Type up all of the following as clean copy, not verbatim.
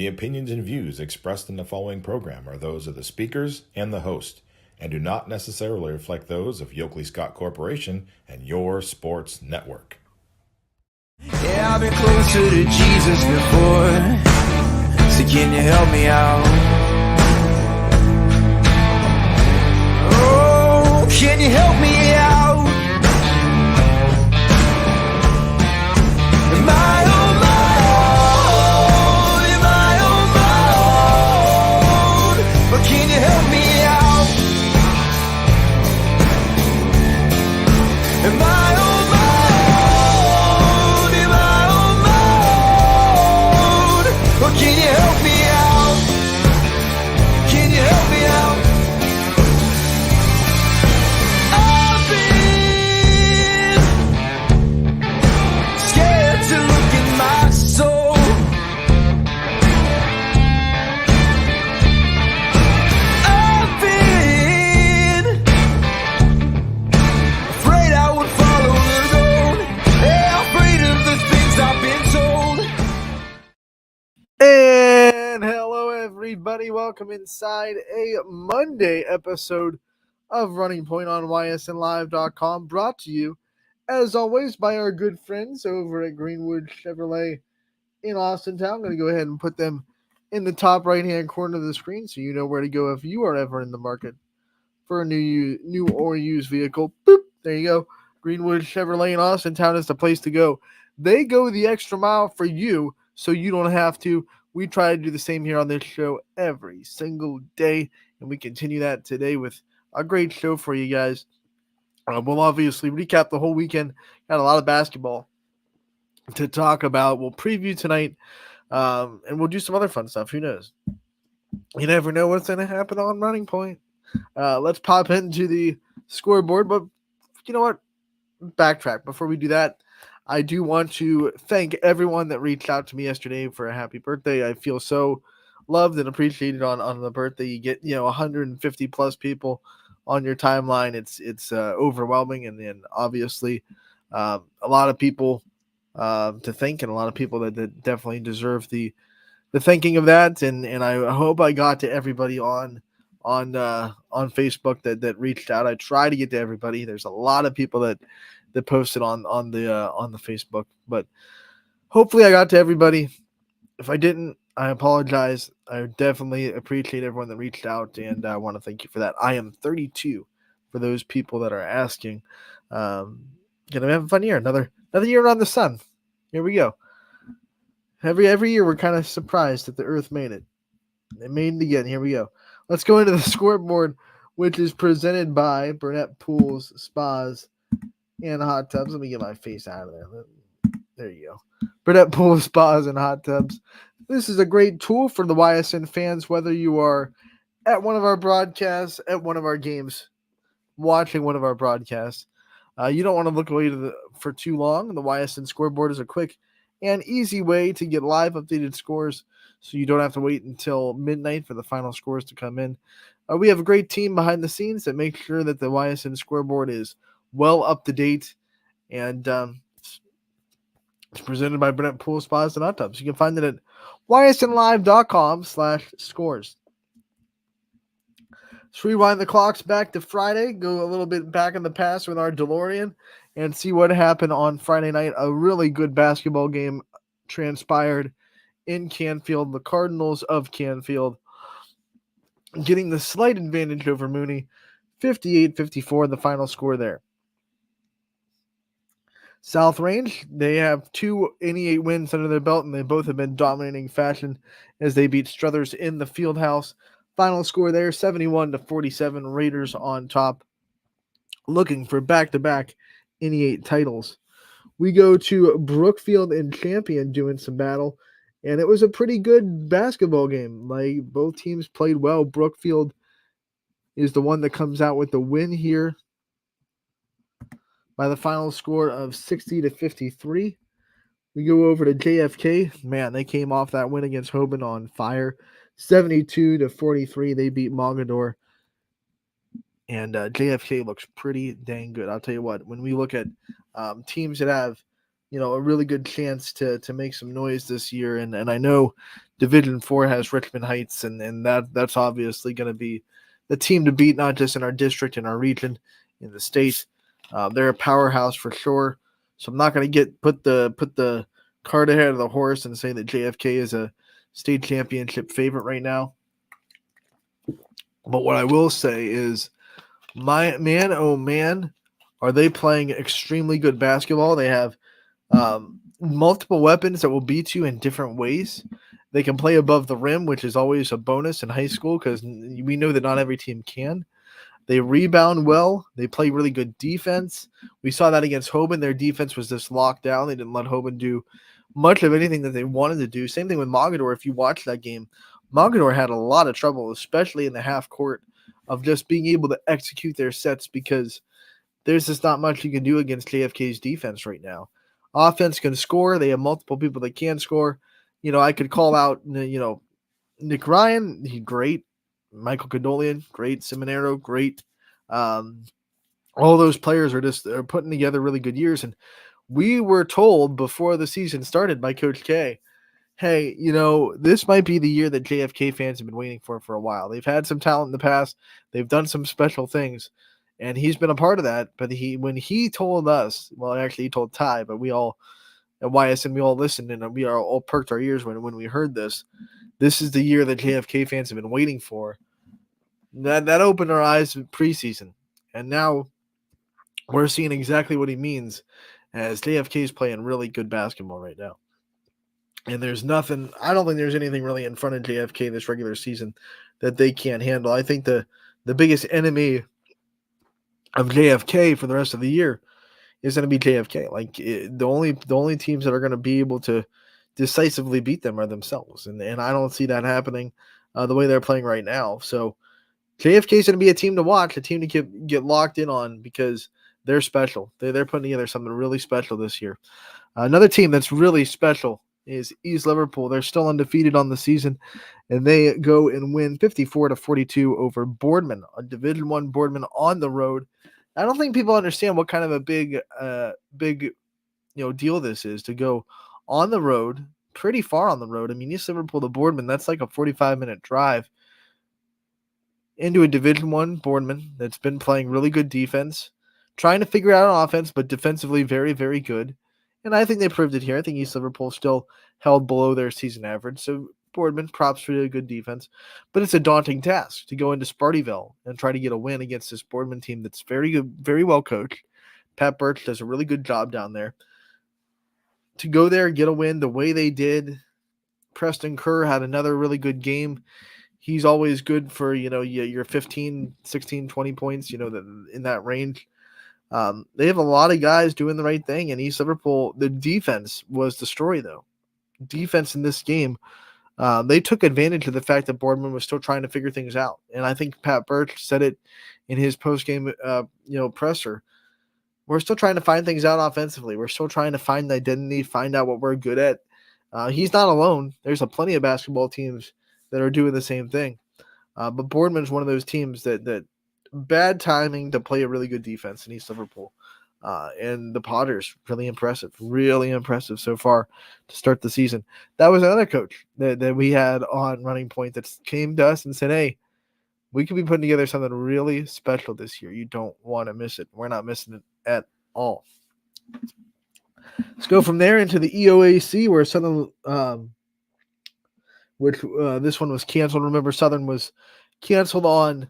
The opinions and views expressed in the following program are those of the speakers and the host, and do not necessarily reflect those of Yoakley Scott Corporation and your sports network. Yeah, I've been closer to Jesus before, so can you help me out? Oh, can you help me out? Am I on my own? Am I on my own? But can you help me out? Am I on my own? Am I on my own? But can you help me out? Can you help me out? I've been scared to look in my soul. I've been afraid I would follow the road. Yeah, afraid of the things I've been told. And hello, everybody. Welcome inside a Monday episode of Running Point on YSNLive.com, brought to you, as always, by our good friends over at Greenwood Chevrolet in Austintown. I'm going to go ahead and put them in the top right-hand corner of the screen so you know where to go if you are ever in the market for a new or used vehicle. Boop, there you go. Greenwood Chevrolet in Austintown is the place to go. They go the extra mile for you so you don't have to. We try to do the same here on this show every single day, and we continue that today with a great show for you guys. We'll obviously recap the whole weekend. Got a lot of basketball to talk about. We'll preview tonight, and we'll do some other fun stuff. Who knows? You never know what's going to happen on Running Point. Let's pop into the scoreboard, but you know what? Backtrack. Before we do that, I do want to thank everyone that reached out to me yesterday for a happy birthday. I feel so loved and appreciated on the birthday. You get 150 plus people on your timeline. It's overwhelming, and then obviously a lot of people to thank, and a lot of people that definitely deserve the thanking of that. And I hope I got to everybody on Facebook that reached out. I try to get to everybody. There's a lot of people that posted on the Facebook, but hopefully I got to everybody. If I didn't, I apologize. I definitely appreciate everyone that reached out, and I want to thank you for that. I am 32 for those people that are asking. Gonna have a fun year. Another year around the sun. Here we go. Every year we're kind of surprised that the Earth made it. It made it again. Here we go. Let's go into the scoreboard, which is presented by Burnett Pools, Spas, and Hot Tubs. Let me get my face out of there. There you go. Burnett Pools, Spas, and Hot Tubs. This is a great tool for the YSN fans, whether you are at one of our broadcasts, at one of our games, watching one of our broadcasts. You don't want to look away for too long. The YSN scoreboard is a quick and easy way to get live updated scores, so you don't have to wait until midnight for the final scores to come in. We have a great team behind the scenes that makes sure that the YSN scoreboard is well up to date, and it's presented by Burnett Pool Spas and Hot Tubs. You can find it at ysnlive.com/scores. Let's rewind the clocks back to Friday, go a little bit back in the past with our DeLorean, and see what happened on Friday night. A really good basketball game transpired in Canfield. The Cardinals of Canfield getting the slight advantage over Mooney, 58-54, the final score there. South Range, they have 2 NE8 wins under their belt, and they both have been dominating fashion as they beat Struthers in the Fieldhouse. Final score there, 71-47, Raiders on top, looking for back-to-back NE8 titles. We go to Brookfield and Champion doing some battle, and it was a pretty good basketball game. Like, both teams played well. Brookfield is the one that comes out with the win here by the final score of 60-53. We go over to JFK. Man, they came off that win against Hoban on fire. 72-43, they beat Mogador. And JFK looks pretty dang good. I'll tell you what, when we look at teams that have, a really good chance to make some noise this year. And I know Division 4 has Richmond Heights, and that's obviously going to be the team to beat, not just in our district, in our region, in the state. They're a powerhouse for sure. So I'm not going to put the cart ahead of the horse and say that JFK is a state championship favorite right now. But what I will say is, my man, oh man, are they playing extremely good basketball? They have multiple weapons that will beat you in different ways. They can play above the rim, which is always a bonus in high school because we know that not every team can. They rebound well. They play really good defense. We saw that against Hoban. Their defense was just locked down. They didn't let Hoban do much of anything that they wanted to do. Same thing with Mogador. If you watch that game, Mogador had a lot of trouble, especially in the half court, of just being able to execute their sets because there's just not much you can do against JFK's defense right now. Offense can score. They have multiple people that can score. I could call out, Nick Ryan, he's great. Michael Condolian, great. Seminaro, great. All those players are putting together really good years. And we were told before the season started by Coach K, hey, this might be the year that JFK fans have been waiting for a while. They've had some talent in the past. They've done some special things. And he's been a part of that. But when he told us, well, actually he told Ty, but we all at Ysn, we all listened and we all perked our ears when we heard this. This is the year that JFK fans have been waiting for. That opened our eyes in preseason. And now we're seeing exactly what he means as JFK is playing really good basketball right now. And I don't think there's anything really in front of JFK this regular season that they can't handle. I think the biggest enemy of JFK for the rest of the year is going to be JFK. Like the only teams that are going to be able to decisively beat them are themselves. And I don't see that happening the way they're playing right now. So JFK is going to be a team to watch, a team to get locked in on because they're special. They're putting together something really special this year. Another team that's really special is East Liverpool. They're still undefeated on the season, and they go and win 54-42 over Boardman, a Division I Boardman on the road. I don't think people understand what kind of a big deal this is to go on the road, pretty far on the road. I mean, East Liverpool to Boardman, that's like a 45-minute drive into a Division I Boardman that's been playing really good defense, trying to figure out an offense, but defensively very, very good. And I think they proved it here. I think East Liverpool still held below their season average. So Boardman, props for a good defense. But it's a daunting task to go into Spartyville and try to get a win against this Boardman team that's very good, very well coached. Pat Birch does a really good job down there. To go there and get a win the way they did, Preston Kerr had another really good game. He's always good for, your 15, 16, 20 points, in that range. They have a lot of guys doing the right thing, and East Liverpool, the defense was the story, though. Defense in this game, they took advantage of the fact that Boardman was still trying to figure things out. And I think Pat Birch said it in his post-game, presser. We're still trying to find things out offensively. We're still trying to find the identity, find out what we're good at. He's not alone. There's plenty of basketball teams that are doing the same thing. But Boardman's one of those teams that bad timing to play a really good defense in East Liverpool. And the Potters, really impressive so far to start the season. That was another coach that we had on Running Point that came to us and said, hey, we could be putting together something really special this year. You don't want to miss it. We're not missing it at all. Let's go from there into the EOAC where Southern, this one was canceled. Remember, Southern was canceled on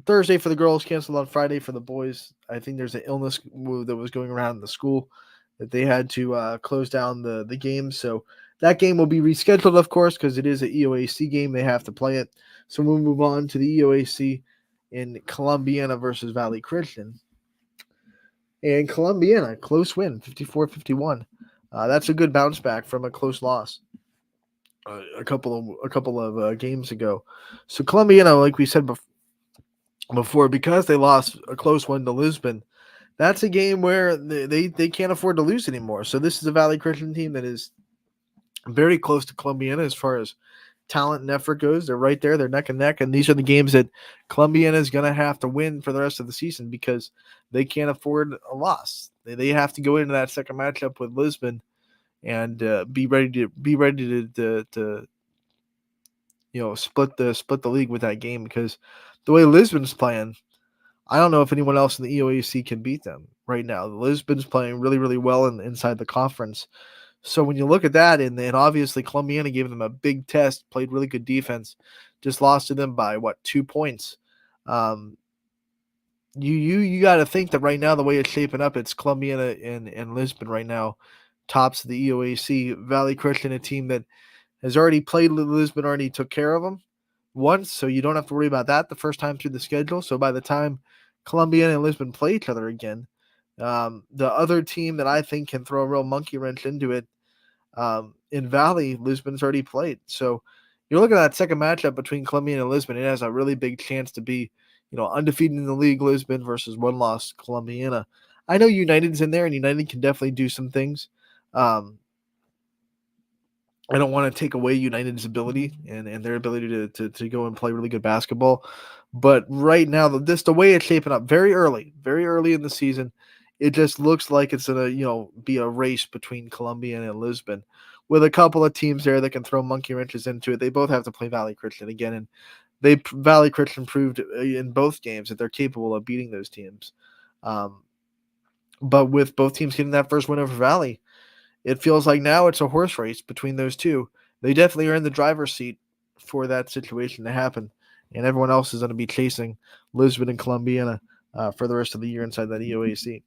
Thursday for the girls, canceled on Friday for the boys. I think there's an illness that was going around in the school that they had to close down the game. So that game will be rescheduled, of course, because it is an EOAC game. They have to play it. So we'll move on to the EOAC in Columbiana versus Valley Christian. And Columbiana, close win, 54-51. That's a good bounce back from a close loss a couple of games ago. So Columbiana, like we said before, because they lost a close one to Lisbon, that's a game where they can't afford to lose anymore. So this is a Valley Christian team that is very close to Columbiana as far as talent and effort goes, they're right there. They're neck and neck. And these are the games that Columbiana is going to have to win for the rest of the season because they can't afford a loss. They have to go into that second matchup with Lisbon and be ready to split the league with that game, because the way Lisbon's playing, I don't know if anyone else in the EOAC can beat them right now. Lisbon's playing really, really well inside the conference. So when you look at that, and obviously Columbiana gave them a big test, played really good defense, just lost to them by 2 points. You got to think that right now, the way it's shaping up, it's Columbiana and Lisbon right now, tops of the EOAC. Valley Christian, a team that has already played Lisbon, already took care of them once, so you don't have to worry about that the first time through the schedule. So by the time Columbiana and Lisbon play each other again, the other team that I think can throw a real monkey wrench into it, in Valley, Lisbon's already played. So you're looking at that second matchup between Columbiana and Lisbon. It has a really big chance to be, undefeated in the league, Lisbon versus one loss Columbiana. I know United's in there, and United can definitely do some things. I don't want to take away United's ability and their ability to go and play really good basketball. But right now, the way it's shaping up, very early in the season, it just looks like it's going to, be a race between Columbiana and Lisbon, with a couple of teams there that can throw monkey wrenches into it. They both have to play Valley Christian again, and Valley Christian proved in both games that they're capable of beating those teams. But with both teams getting that first win over Valley, it feels like now it's a horse race between those two. They definitely are in the driver's seat for that situation to happen, and everyone else is going to be chasing Lisbon and Columbiana for the rest of the year inside that EOAC.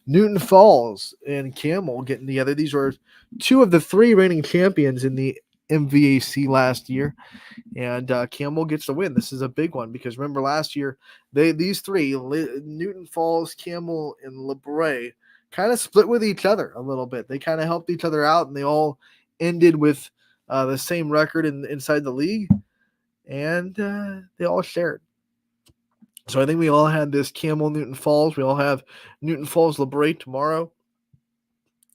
Newton Falls and Camel getting together. These were two of the three reigning champions in the MVAC last year, and Camel gets the win. This is a big one because remember last year, these three, Newton Falls, Camel, and LeBray, kind of split with each other a little bit. They kind of helped each other out, and they all ended with the same record inside the league, and they all shared. So I think we all had this Camel Newton Falls. We all have Newton Falls LeBray tomorrow,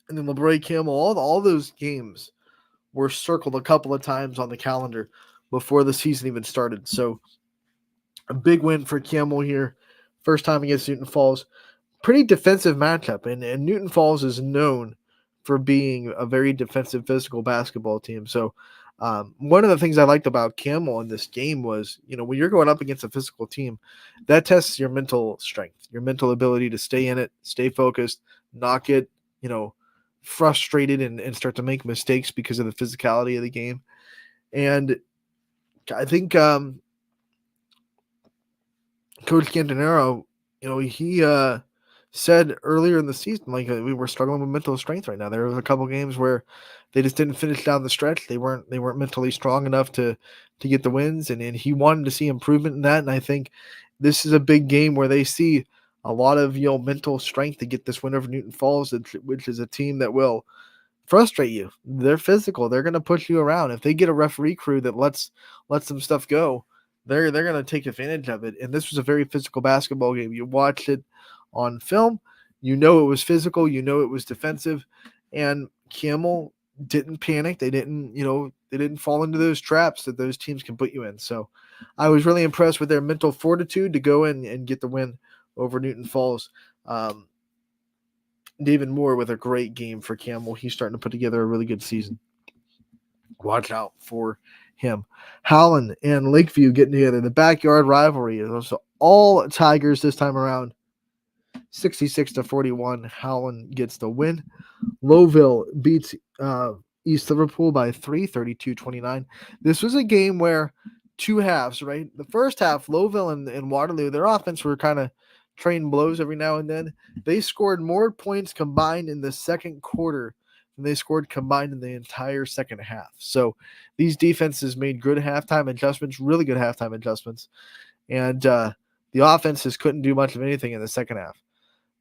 and then LeBray Camel. All those games were circled a couple of times on the calendar before the season even started. So a big win for Camel here. First time against Newton Falls. Pretty defensive matchup, and Newton Falls is known for being a very defensive, physical basketball team. So one of the things I liked about Camel in this game was, when you're going up against a physical team, that tests your mental strength, your mental ability to stay in it, stay focused, not get, frustrated and start to make mistakes because of the physicality of the game. And I think Coach Cantanero, he said earlier in the season, like, we were struggling with mental strength right now. There was a couple games where they just didn't finish down the stretch. They weren't mentally strong enough to get the wins, and he wanted to see improvement in that. And I think this is a big game where they see a lot of mental strength to get this win over Newton Falls, which is a team that will frustrate you. They're physical. They're going to push you around. If they get a referee crew that lets some stuff go, they're going to take advantage of it. And this was a very physical basketball game. You watched it on film, it was physical, it was defensive, and Camel didn't panic. They didn't fall into those traps that those teams can put you in. So I was really impressed with their mental fortitude to go in and get the win over Newton Falls. David Moore with a great game for Camel. He's starting to put together a really good season. Watch out for him. Howland and Lakeview getting together. The backyard rivalry is also all Tigers this time around. 66-41. Howland gets the win. Lowville beats East Liverpool by 3, 32-29. This was a game where two halves, right? The first half, Lowville and Waterloo, their offense were kind of trading blows every now and then. They scored more points combined in the second quarter than they scored combined in the entire second half. So these defenses made good halftime adjustments, really good halftime adjustments. And the offenses couldn't do much of anything in the second half.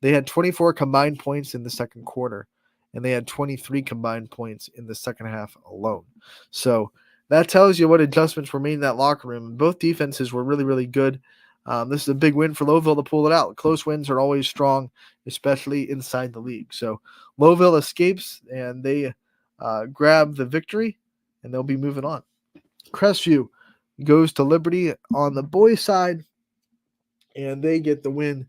They had 24 combined points in the second quarter, and they had 23 combined points in the second half alone. So that tells you what adjustments were made in that locker room. Both defenses were really, really good. This is a big win for Lowville to pull it out. Close wins are always strong, especially inside the league. So Lowville escapes, and they grab the victory, and they'll be moving on. Crestview goes to Liberty on the boys' side, and they get the win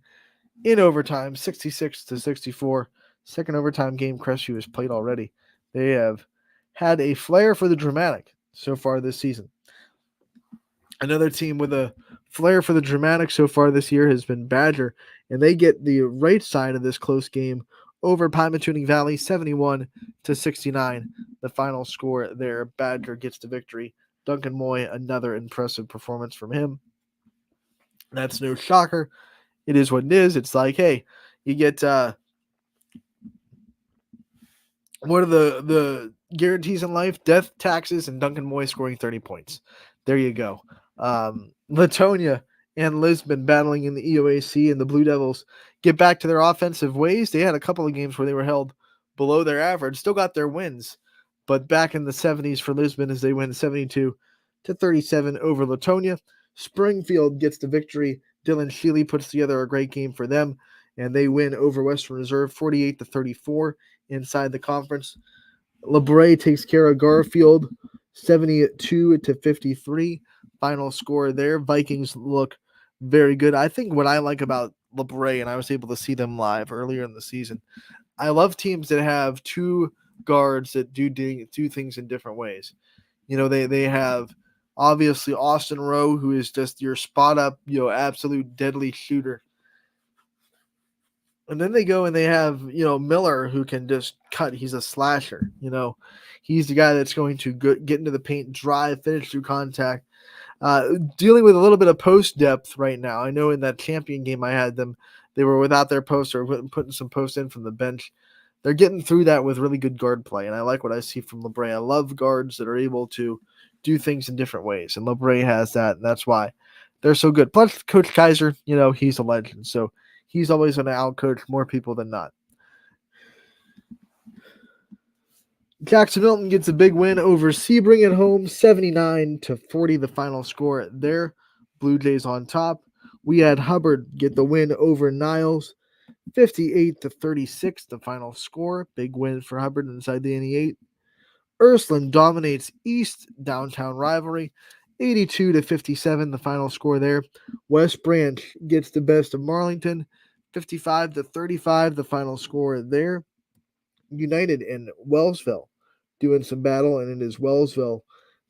in overtime, 66-64. Second overtime game Crestview has played already. They have had a flair for the dramatic so far this season. Another team with a flair for the dramatic so far this year has been Badger, and they get the right side of this close game over Pymatuning Valley, 71-69. The final score there. Badger gets the victory. Duncan Moy, another impressive performance from him. That's no shocker. It is what it is. It's like, hey, you get what are the guarantees in life? Death, taxes, and Duncan Moy scoring 30 points. There you go. Latonia and Lisbon battling in the EOAC, and the Blue Devils get back to their offensive ways. They had a couple of games where they were held below their average, still got their wins, but back in the 70s for Lisbon as they win 72-37 over Latonia. Springfield gets the victory. Dylan Shealy puts together a great game for them, and they win over Western Reserve 48-34 inside the conference. LeBray takes care of Garfield 72-53. Final score there. Vikings look very good. I think what I like about LeBray, and I was able to see them live earlier in the season, I love teams that have two guards that do things in different ways. You know, they have obviously Austin Rowe, who is just your spot up, absolute deadly shooter. And then they go and they have, Miller, who can just cut. He's a slasher. He's the guy that's going to get into the paint, drive, finish through contact. Dealing with a little bit of post depth right now. I know in that champion game I had them, they were without their post or putting some post in from the bench. They're getting through that with really good guard play, and I like what I see from LeBray. I love guards that are able to do things in different ways, and LeBray has that, and that's why they're so good. Plus, Coach Kaiser, he's a legend, so he's always going to outcoach more people than not. Jackson Milton gets a big win over Sebring at home, 79-40, the final score there. Blue Jays on top. We had Hubbard get the win over Niles, 58-36, the final score. Big win for Hubbard inside the NE8. Ursuline dominates East downtown rivalry, 82-57, the final score there. West Branch gets the best of Marlington, 55-35, the final score there. United in Wellsville doing some battle, and it is Wellsville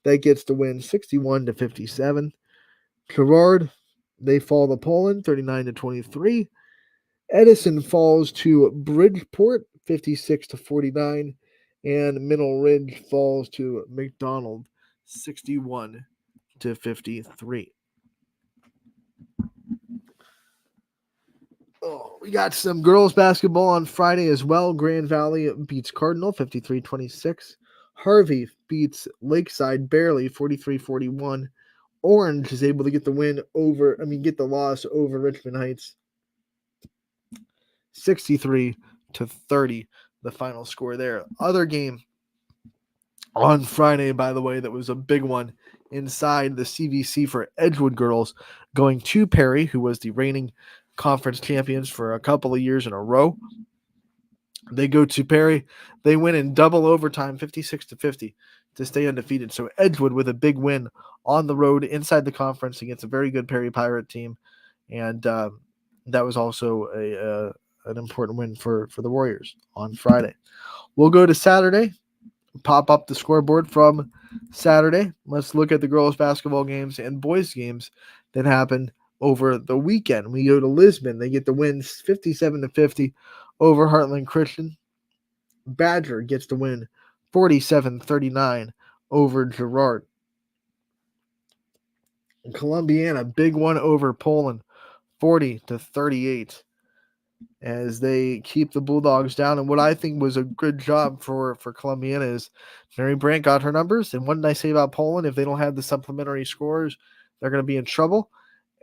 that gets the win, 61-57. Gerard, they fall to Poland, 39-23. Edison falls to Bridgeport, 56-49. And Middle Ridge falls to McDonald, 61-53. We got some girls basketball on Friday as well. Grand Valley beats Cardinal, 53-26. Harvey beats Lakeside barely, 43-41. Orange is able to get the loss over Richmond Heights, 63-30, the final score there. Other game on Friday, by the way, that was a big one inside the CVC for Edgewood girls, going to Perry, who was the reigning conference champions for a couple of years in a row. They go to Perry. They win in double overtime, 56-50, to stay undefeated. So Edgewood with a big win on the road inside the conference against a very good Perry Pirate team. And that was also an important win for the Warriors on Friday. We'll go to Saturday, pop up the scoreboard from Saturday. Let's look at the girls' basketball games and boys' games that happened over the weekend. We go to Lisbon. They get the win 57-50 over Heartland Christian. Badger gets the win 47-39 over Girard. Columbiana, big one over Poland, 40-38, as they keep the Bulldogs down. And what I think was a good job for Columbiana is Mary Brandt got her numbers. And what did I say about Poland? If they don't have the supplementary scores, they're going to be in trouble.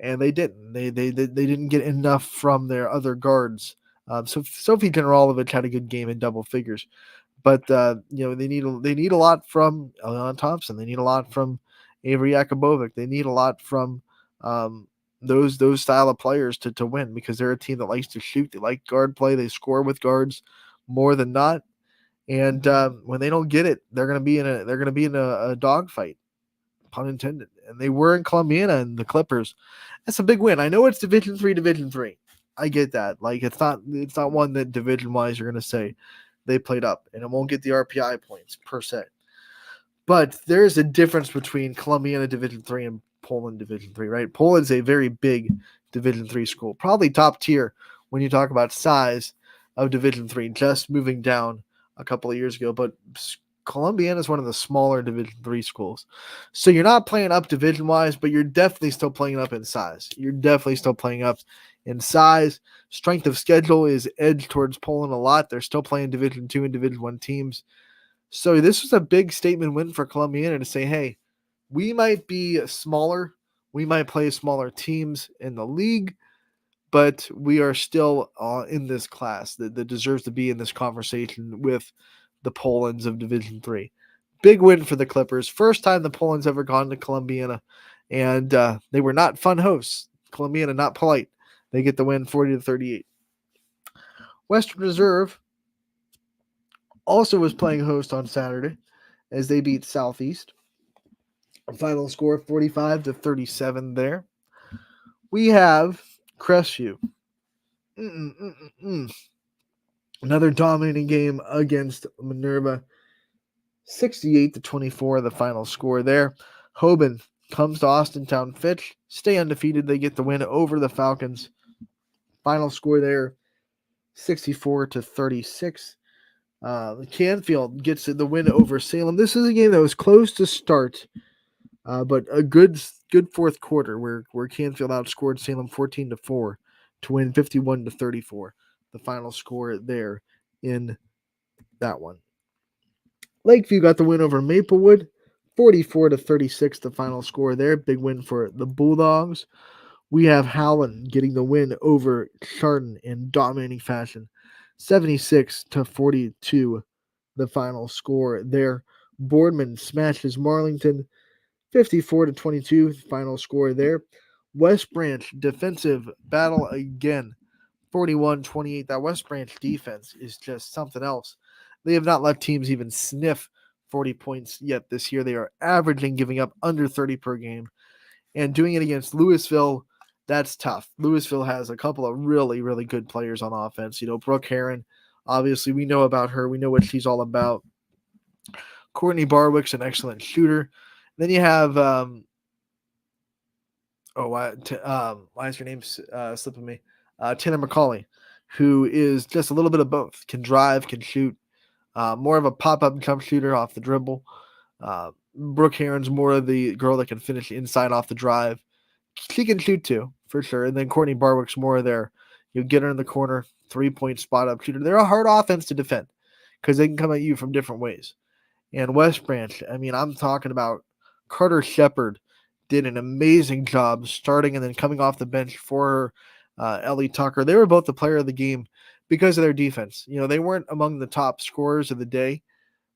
And they didn't. They didn't get enough from their other guards. So Sophie Generalovich had a good game in double figures. But they need a lot from Eliana Thompson. They need a lot from Avery Yakubovic. They need a lot from those style of players to win, because they're a team that likes to shoot. They like guard play. They score with guards more than not. And when they don't get it, they're going to be in a dogfight. pun intended. And they were in Columbiana, and the Clippers. That's a big win. I know it's Division III. I get that. Like it's not one that division wise you're gonna say they played up, and it won't get the RPI points per se. But there is a difference between Columbiana Division III and Poland Division III, right? Poland's a very big Division III school, probably top tier when you talk about size of Division III, just moving down a couple of years ago. But Columbiana is one of the smaller Division III schools. So you're not playing up division-wise, but you're definitely still playing up in size. Strength of schedule is edged towards Poland a lot. They're still playing Division II and Division I teams. So this was a big statement win for Columbiana to say, hey, we might be smaller. We might play smaller teams in the league, but we are still in this class that deserves to be in this conversation with the Polands of Division III. Big win for the Clippers. First time the Polands ever gone to Columbiana, and they were not fun hosts. Columbiana not polite. They get the win 40-38. Western Reserve also was playing host on Saturday as they beat Southeast. Final score 45-37 there. We have Crestview. Another dominating game against Minerva. 68-24, the final score there. Hoban comes to Austintown Fitch. Stay undefeated. They get the win over the Falcons. Final score there, 64-36. Canfield gets the win over Salem. This is a game that was close to start, but a good fourth quarter where Canfield outscored Salem 14-4 to win 51-34. The final score there in that one. Lakeview got the win over Maplewood, 44-36. The final score there. Big win for the Bulldogs. We have Howland getting the win over Chardon in dominating fashion, 76-42. The final score there. Boardman smashes Marlington, 54-22. Final score there. West Branch defensive battle again, 41-28. That West Branch defense is just something else. They have not let teams even sniff 40 points yet this year. They are averaging giving up under 30 per game. And doing it against Louisville, that's tough. Louisville has a couple of really, really good players on offense. You know, Brooke Heron, obviously we know about her. We know what she's all about. Courtney Barwick's an excellent shooter. Then you have, why is her name slipping me? Tanner McCauley, who is just a little bit of both. Can drive, can shoot. More of a pop-up jump shooter off the dribble. Brooke Heron's more of the girl that can finish inside off the drive. She can shoot too, for sure. And then Courtney Barwick's more of there. You get her in the corner, 3-point spot-up shooter. They're a hard offense to defend because they can come at you from different ways. And West Branch, I mean, I'm talking about Carter Shepard did an amazing job starting and then coming off the bench for Ellie Tucker. They were both the player of the game because of their defense. You know, they weren't among the top scorers of the day,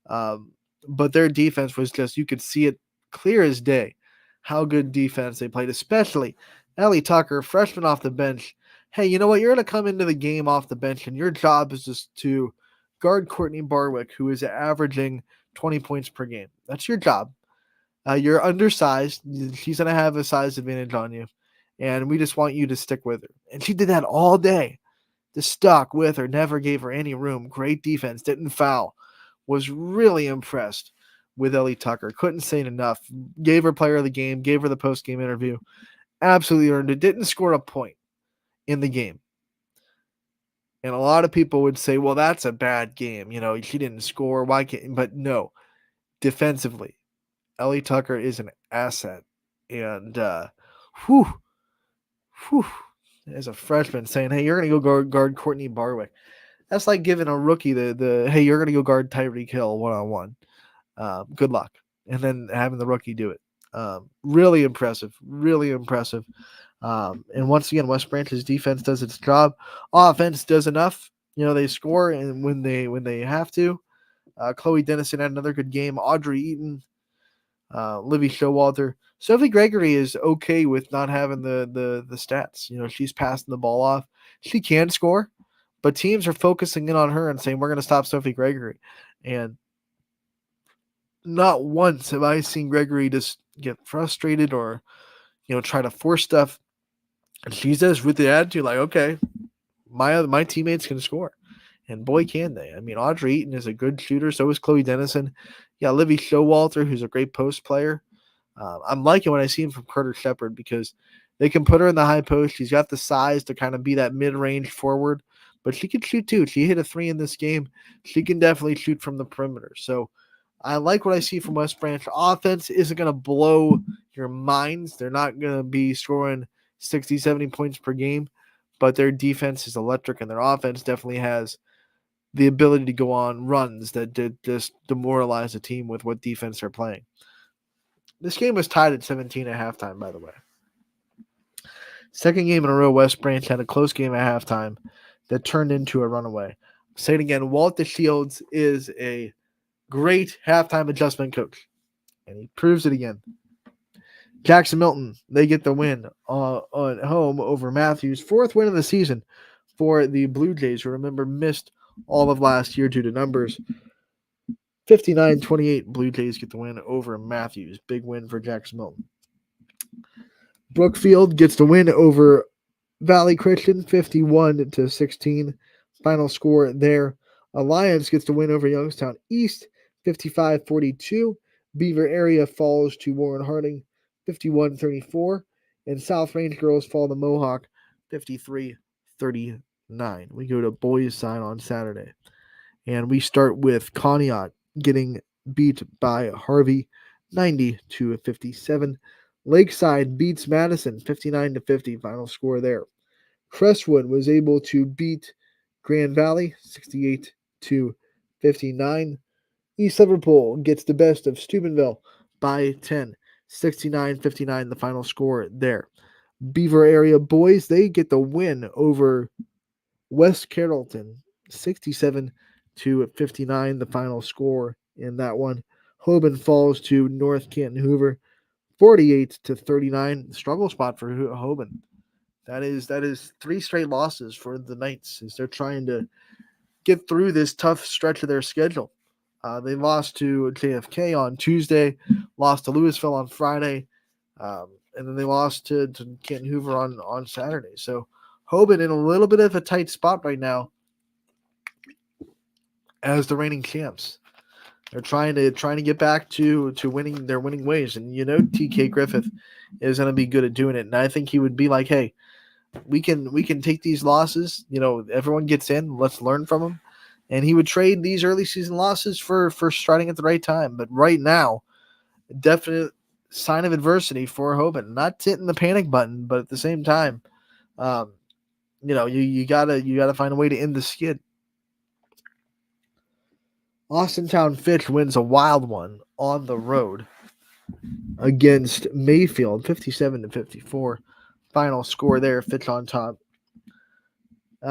but their defense was just, you could see it clear as day how good defense they played, especially Ellie Tucker, freshman off the bench. Hey, you know what? You're going to come into the game off the bench, and your job is just to guard Courtney Barwick, who is averaging 20 points per game. That's your job. You're undersized. She's going to have a size advantage on you, and we just want you to stick with her. And she did that all day. Just stuck with her, never gave her any room. Great defense, didn't foul. Was really impressed with Ellie Tucker. Couldn't say it enough. Gave her player of the game, gave her the post-game interview. Absolutely earned it. Didn't score a point in the game. And a lot of people would say, well, that's a bad game. You know, she didn't score. Why can't? But no, defensively, Ellie Tucker is an asset. And, as a freshman saying, hey, you're going to go guard Courtney Barwick. That's like giving a rookie the hey, you're going to go guard Tyreek Hill one-on-one. Good luck. And then having the rookie do it. Really impressive. Really impressive. And once again, West Branch's defense does its job. Offense does enough. You know, they score and when they have to. Chloe Dennison had another good game. Audrey Eaton, Livy Showalter. Sophie Gregory is okay with not having the stats. You know, she's passing the ball off. She can score, but teams are focusing in on her and saying, we're going to stop Sophie Gregory. And not once have I seen Gregory just get frustrated or, try to force stuff. And she says with the attitude, like, okay, my teammates can score. And boy, can they. I mean, Audrey Eaton is a good shooter. So is Chloe Dennison. Yeah, Livy Showalter, who's a great post player. I'm liking what I see from Carter Shepard because they can put her in the high post. She's got the size to kind of be that mid-range forward, but she can shoot too. She hit a 3 in this game. She can definitely shoot from the perimeter. So I like what I see from West Branch. Offense isn't going to blow your minds. They're not going to be scoring 60, 70 points per game, but their defense is electric, and their offense definitely has the ability to go on runs that just demoralize a team with what defense they're playing. This game was tied at 17 at halftime, by the way. Second game in a row, West Branch had a close game at halftime that turned into a runaway. Say it again, Walt DeShields is a great halftime adjustment coach, and he proves it again. Jackson Milton, they get the win on home over Matthews. Fourth win of the season for the Blue Jays, who remember missed all of last year due to numbers. 59-28, Blue Jays get the win over Matthews. Big win for Jackson Milton. Brookfield gets the win over Valley Christian, 51-16. Final score there. Alliance gets the win over Youngstown East, 55-42. Beaver Area falls to Warren Harding, 51-34. And South Range Girls fall to Mohawk, 53-39. We go to boys' side on Saturday. And we start with Conneaut getting beat by Harvey, 90-57. Lakeside beats Madison, 59-50. Final score there. Crestwood was able to beat Grand Valley, 68-59. East Liverpool gets the best of Steubenville by 10, 69-59. The final score there. Beaver Area boys, they get the win over West Carrollton, 67-59. The final score in that one. Hoban falls to North Canton Hoover, 48-39. Struggle spot for Hoban. That is 3 straight losses for the Knights as they're trying to get through this tough stretch of their schedule. They lost to JFK on Tuesday, lost to Louisville on Friday, and then they lost to Canton Hoover on Saturday. So Hoban in a little bit of a tight spot right now as the reigning champs. They're trying to get back to winning their winning ways, and TK Griffith is going to be good at doing it. And I think he would be like, hey, we can take these losses. Everyone gets in. Let's learn from them. And he would trade these early season losses for starting at the right time. But right now, definite sign of adversity for Hoban. Not hitting the panic button, but at the same time, you gotta find a way to end the skid. Austintown Fitch wins a wild one on the road against Mayfield, 57-54. Final score there, Fitch on top.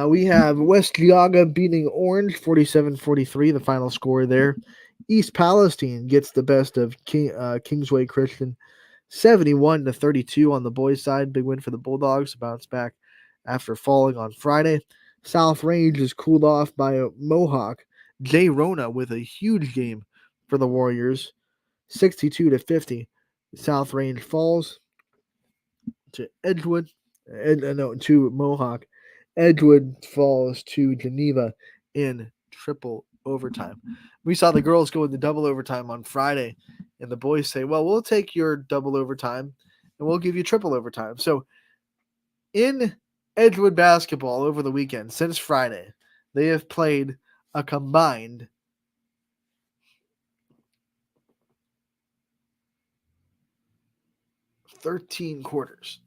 We have West Geauga beating Orange, 47-43, the final score there. East Palestine gets the best of Kingsway Christian, 71-32 on the boys' side. Big win for the Bulldogs, bounce back after falling on Friday. South Range is cooled off by Mohawk. Jay Rona with a huge game for the Warriors, 62-50. South Range falls to Edgewood, to Mohawk. Edgewood falls to Geneva in triple overtime. We saw the girls go into double overtime on Friday, and the boys say, well, we'll take your double overtime, and we'll give you triple overtime. So in Edgewood basketball over the weekend, since Friday, they have played a combined 13 quarters.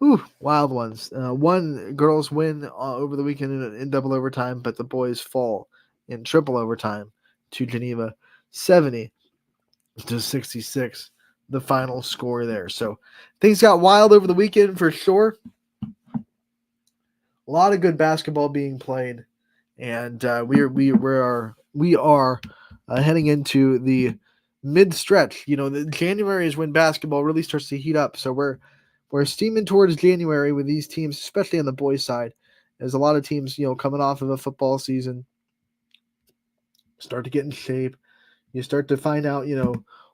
Ooh, wild ones. One girls win over the weekend in double overtime, but the boys fall in triple overtime to Geneva, 70-66. The final score there. So things got wild over the weekend for sure. A lot of good basketball being played, and we are heading into the mid stretch. The January is when basketball really starts to heat up. So we're steaming towards January with these teams, especially on the boys' side, as a lot of teams, coming off of a football season, start to get in shape. You start to find out,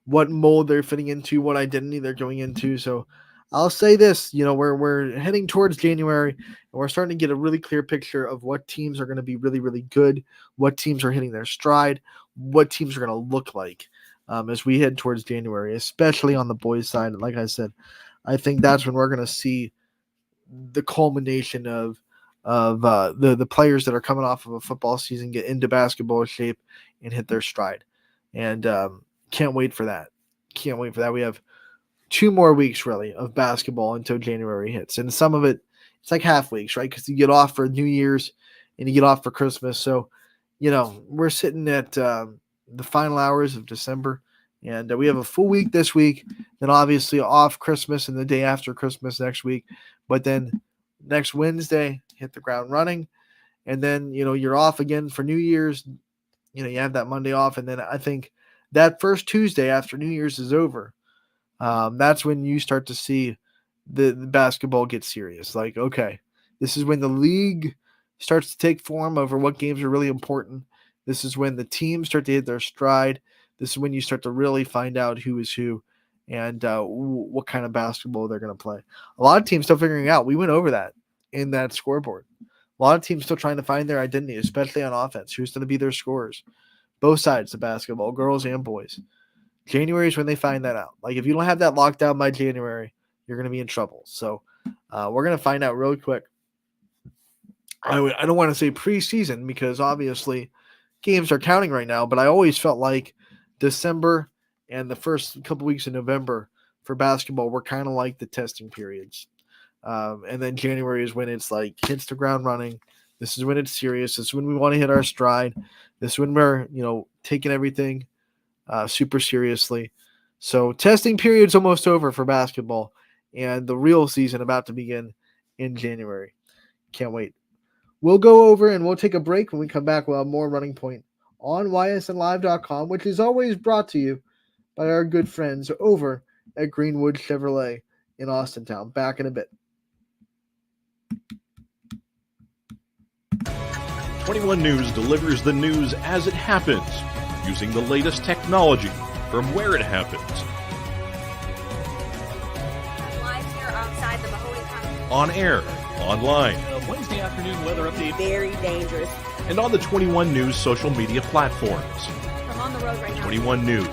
what mold they're fitting into, what identity they're going into. So I'll say this, we're heading towards January, and we're starting to get a really clear picture of what teams are going to be really, really good, what teams are hitting their stride, what teams are going to look like as we head towards January, especially on the boys' side. Like I said, I think that's when we're going to see the culmination of the players that are coming off of a football season get into basketball shape and hit their stride. And can't wait for that. Can't wait for that. We have 2 more weeks really of basketball until January hits, and some of it, it's like half weeks, right? Because you get off for New Year's and you get off for Christmas. So, we're sitting at the final hours of December, and we have a full week this week. Then obviously off Christmas and the day after Christmas next week. But then next Wednesday, hit the ground running, and then you're off again for New Year's. You have that Monday off, and then I think that first Tuesday after New Year's is over. That's when you start to see the basketball get serious. Like, okay, this is when the league starts to take form over what games are really important. This is when the teams start to hit their stride. This is when you start to really find out who is who and what kind of basketball they're going to play. A lot of teams still figuring out. We went over that in that scoreboard. A lot of teams still trying to find their identity, especially on offense. Who's going to be their scorers? Both sides of basketball, girls and boys. January is when they find that out. Like, if you don't have that locked down by January, you're going to be in trouble. So we're going to find out really quick. I don't want to say preseason because obviously games are counting right now, but I always felt like December and the first couple weeks of November for basketball were kind of like the testing periods. And then January is when it's like hits the ground running. This is when it's serious. This is when we want to hit our stride. This is when we're, taking everything super seriously. So testing period's almost over for basketball, and the real season about to begin in January. Can't wait. We'll go over and we'll take a break. When we come back, we'll have more Running Point on ysnlive.com, which is always brought to you by our good friends over at Greenwood Chevrolet in Austintown. Back in a bit. 21 News delivers the news as it happens, using the latest technology from where it happens. Live here outside the Mahoney County. On air, online, Wednesday afternoon weather update. Very dangerous. and on the 21 News social media platforms. I'm on the road right now. 21 News,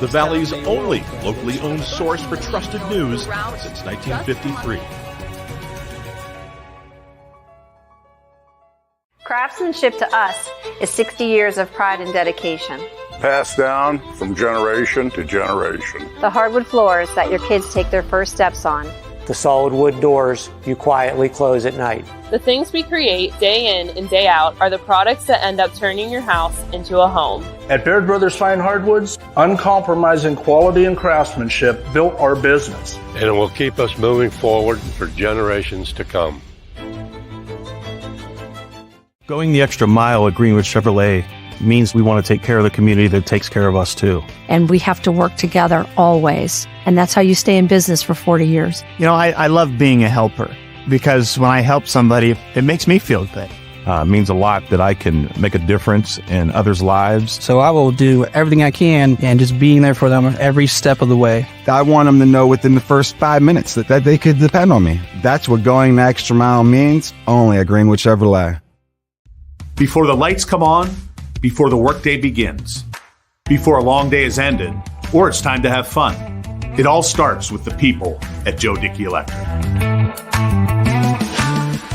the Valley's only locally owned source for trusted news since 1953. Craftsmanship to us is 60 years of pride and dedication. Passed down from generation to generation. The hardwood floors that your kids take their first steps on. The solid wood doors you quietly close at night. The things we create day in and day out are the products that end up turning your house into a home. At Baird Brothers Fine Hardwoods, uncompromising quality and craftsmanship built our business. And it will keep us moving forward for generations to come. Going the extra mile at Greenwood Chevrolet means we want to take care of the community that takes care of us too. And we have to work together always. And that's how you stay in business for 40 years. I love being a helper because when I help somebody, it makes me feel good. It means a lot that I can make a difference in others' lives. So I will do everything I can and just being there for them every step of the way. I want them to know within the first 5 minutes that they could depend on me. That's what going the extra mile means, only at Greenwood Chevrolet. Before the lights come on, before the workday begins, before a long day is ended, or it's time to have fun. It all starts with the people at Joe Dickey Electric.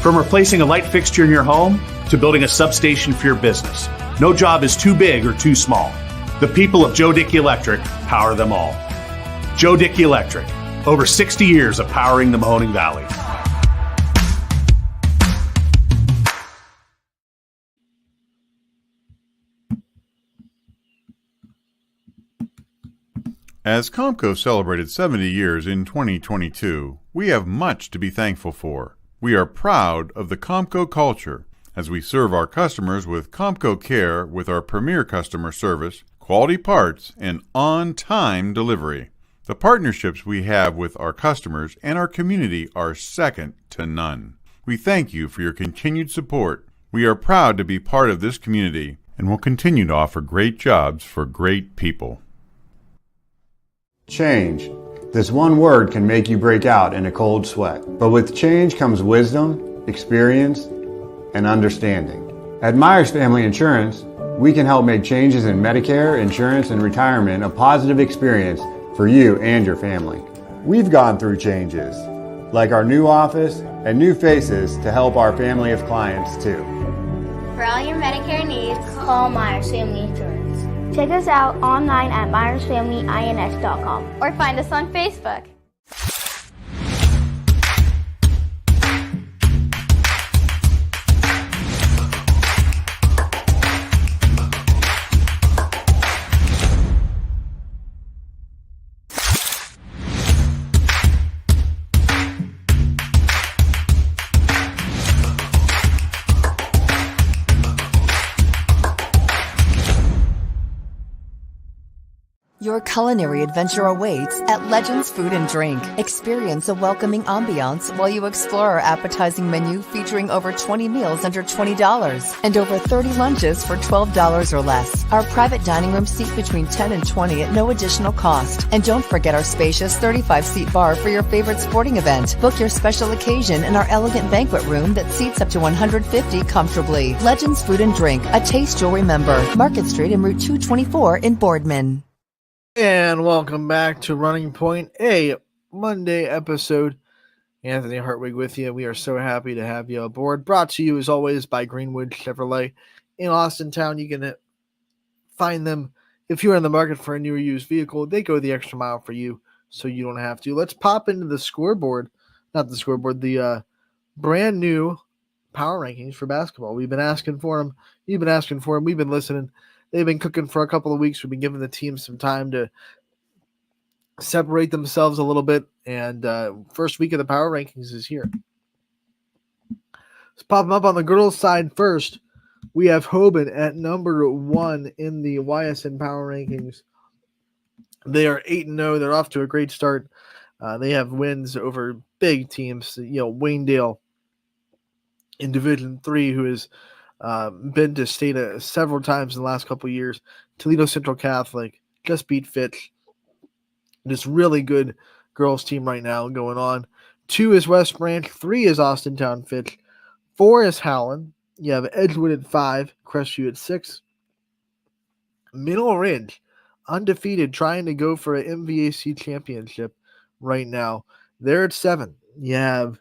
From replacing a light fixture in your home to building a substation for your business, no job is too big or too small. The people of Joe Dickey Electric power them all. Joe Dickey Electric, over 60 years of powering the Mahoning Valley. As Comco celebrated 70 years in 2022, we have much to be thankful for. We are proud of the Comco culture as we serve our customers with Comco Care with our premier customer service, quality parts, and on-time delivery. The partnerships we have with our customers and our community are second to none. We thank you for your continued support. We are proud to be part of this community and will continue to offer great jobs for great people. Change. This one word can make you break out in a cold sweat. But with change comes wisdom, experience, and understanding. At Myers Family Insurance, we can help make changes in Medicare, insurance, and retirement a positive experience for you and your family. We've gone through changes, like our new office and new faces to help our family of clients too. For all your Medicare needs, call Myers Family Insurance. Check us out online at myersfamilyins.com or find us on Facebook. Your culinary adventure awaits at Legends Food and Drink. Experience a welcoming ambiance while you explore our appetizing menu featuring over 20 meals under $20 and over 30 lunches for $12 or less. Our private dining room seat between 10 and 20 at no additional cost. And don't forget our spacious 35-seat bar for your favorite sporting event. Book your special occasion in our elegant banquet room that seats up to 150 comfortably. Legends Food and Drink, a taste you'll remember. Market Street and Route 224 in Boardman. And welcome back to Running Point, a Monday episode. Anthony Hartwig with you. We are so happy to have you aboard. Brought to you, as always, by Greenwood Chevrolet in Austintown. You can find them if you're in the market for a new or used vehicle. They go the extra mile for you, so you don't have to. Let's pop into the scoreboard. Not the scoreboard, the brand new power rankings for basketball. We've been asking for them. You've been asking for them. We've been listening. They've been cooking for a couple of weeks. We've been giving the team some time to separate themselves a little bit. And first week of the power rankings is here. Let's pop them up on the girls' side first. We have Hoban at number 1 in the YSN power rankings. They are 8-0. They're off to a great start. They have wins over big teams. Waynedale in Division III, who is been to state several times in the last couple of years. Toledo Central Catholic just beat Fitch. This really good girls team right now going on. 2 is West Branch. 3 is Austintown Fitch. 4 is Howland. You have Edgewood at 5. Crestview at 6. Middle Ridge, undefeated, trying to go for an MVAC championship right now. They're at 7. You have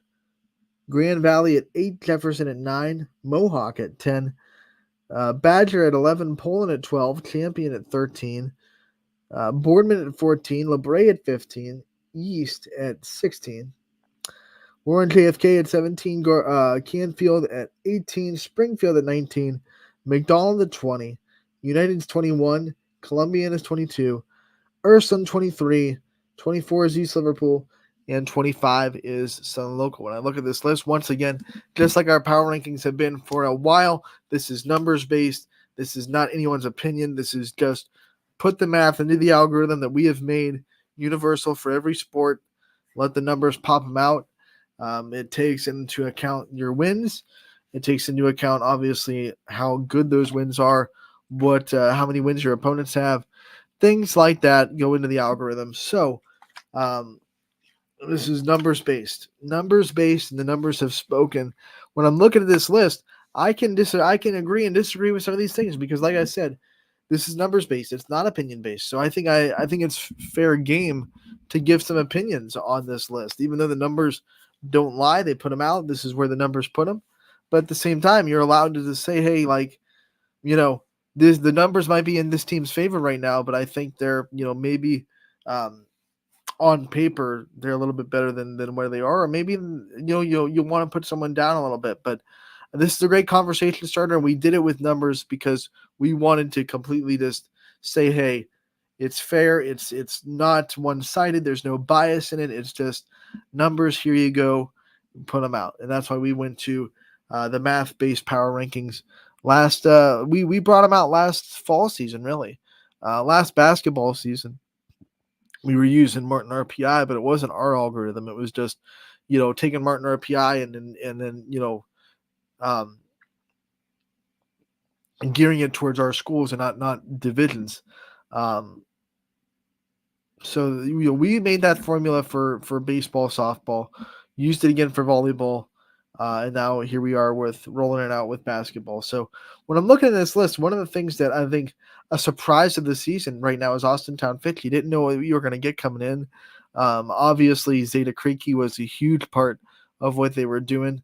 Grand Valley at 8, Jefferson at 9, Mohawk at 10, Badger at 11, Poland at 12, Champion at 13, Boardman at 14, LeBray at 15, East at 16, Warren JFK at 17, Canfield at 18, Springfield at 19, McDonald at 20, United's 21, Columbian is 22, Ursuline 23, 24 is East Liverpool, and 25 is Southern Local. When I look at this list, once again, just like our power rankings have been for a while, this is numbers-based. This is not anyone's opinion. This is just put the math into the algorithm that we have made universal for every sport. Let the numbers pop them out. It takes into account your wins. It takes into account, obviously, how good those wins are, how many wins your opponents have. Things like that go into the algorithm. So, this is numbers-based. Numbers-based, and the numbers have spoken. When I'm looking at this list, I can agree and disagree with some of these things because, like I said, this is numbers-based. It's not opinion-based. So I think it's fair game to give some opinions on this list. Even though the numbers don't lie, they put them out. This is where the numbers put them. But at the same time, you're allowed to just say, hey, the numbers might be in this team's favor right now, but I think they're, maybe on paper they're a little bit better than where they are, or maybe you want to put someone down a little bit. But this is a great conversation starter, and we did it with numbers because we wanted to completely just say, hey, it's fair, it's not one-sided, there's no bias in it, it's just numbers. Here you go, put them out. And that's why we went to the math-based power rankings last we brought them out last fall season, really, last basketball season. We were using Martin RPI, but it wasn't our algorithm. It was just, taking Martin RPI and then gearing it towards our schools and not divisions. Um, so we made that formula for baseball, softball, used it again for volleyball, and now here we are with rolling it out with basketball. So when I'm looking at this list, one of the things that I think a surprise of the season right now is Austintown Fitch. You didn't know what you were going to get coming in. Obviously, Zeta Creaky was a huge part of what they were doing.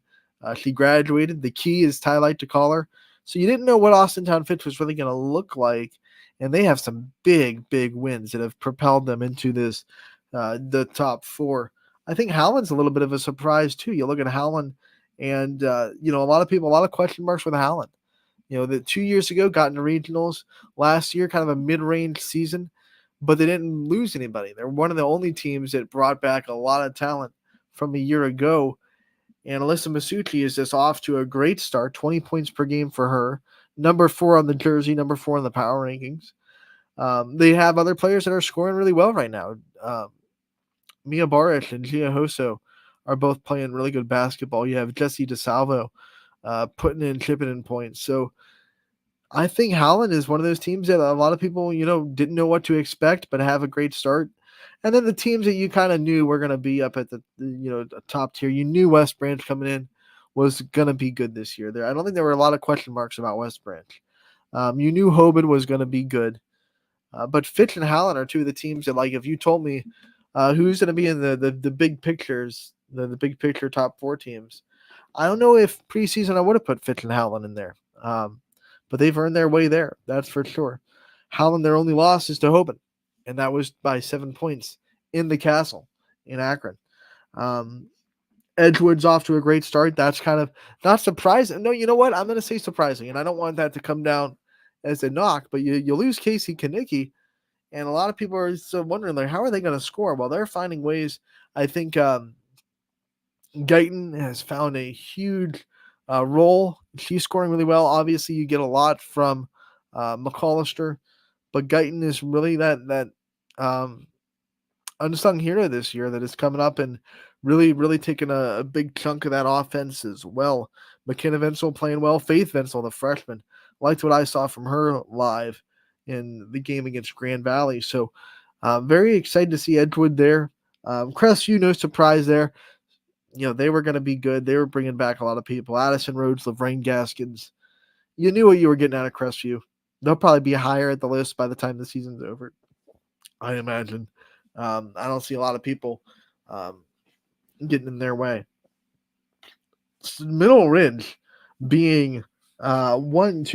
She graduated. The key is Ty Light to call her. So you didn't know what Austintown Fitch was really going to look like. And they have some big wins that have propelled them into this, the top four. I think Howland's a little bit of a surprise too. You look at Howland, and a lot of question marks with Howland. The 2 years ago got into regionals. Last year, kind of a mid-range season, but they didn't lose anybody. They're one of the only teams that brought back a lot of talent from a year ago. And Alyssa Masucci is just off to a great start, 20 points per game for her. Number 4 on the jersey, number 4 in the power rankings. They have other players that are scoring really well right now. Mia Barish and Gia Hosso are both playing really good basketball. You have Jesse DeSalvo chipping in points. So I think Howland is one of those teams that a lot of people, didn't know what to expect, but have a great start. And then the teams that you kind of knew were going to be up at the top tier. You knew West Branch coming in was going to be good this year. I don't think there were a lot of question marks about West Branch. You knew Hoban was going to be good. But Fitch and Howland are two of the teams that, like, if you told me who's going to be in the big pictures, the big picture top 4 teams, I don't know if preseason I would have put Fitch and Howland in there. But they've earned their way there. That's for sure. Howland, their only loss is to Hoban, and that was by 7 points in the Castle in Akron. Edgewood's off to a great start. That's kind of not surprising. No, you know what? I'm going to say surprising, and I don't want that to come down as a knock, but you lose Casey Kanicki, and a lot of people are still wondering, like, how are they going to score? Well, they're finding ways. I think Guyton has found a huge role. She's scoring really well. Obviously, you get a lot from McCollister, but Guyton is really that unsung hero this year that is coming up and really taking a big chunk of that offense as well. McKenna Vensel playing well. Faith Vensel, the freshman, liked what I saw from her live in the game against Grand Valley. So very excited to see Edgewood there. Crestview, no surprise there. They were going to be good. They were bringing back a lot of people. Addison Rhodes, Lorraine Gaskins. You knew what you were getting out of Crestview. They'll probably be higher at the list by the time the season's over, I imagine. I don't see a lot of people getting in their way. Middle Ridge being 12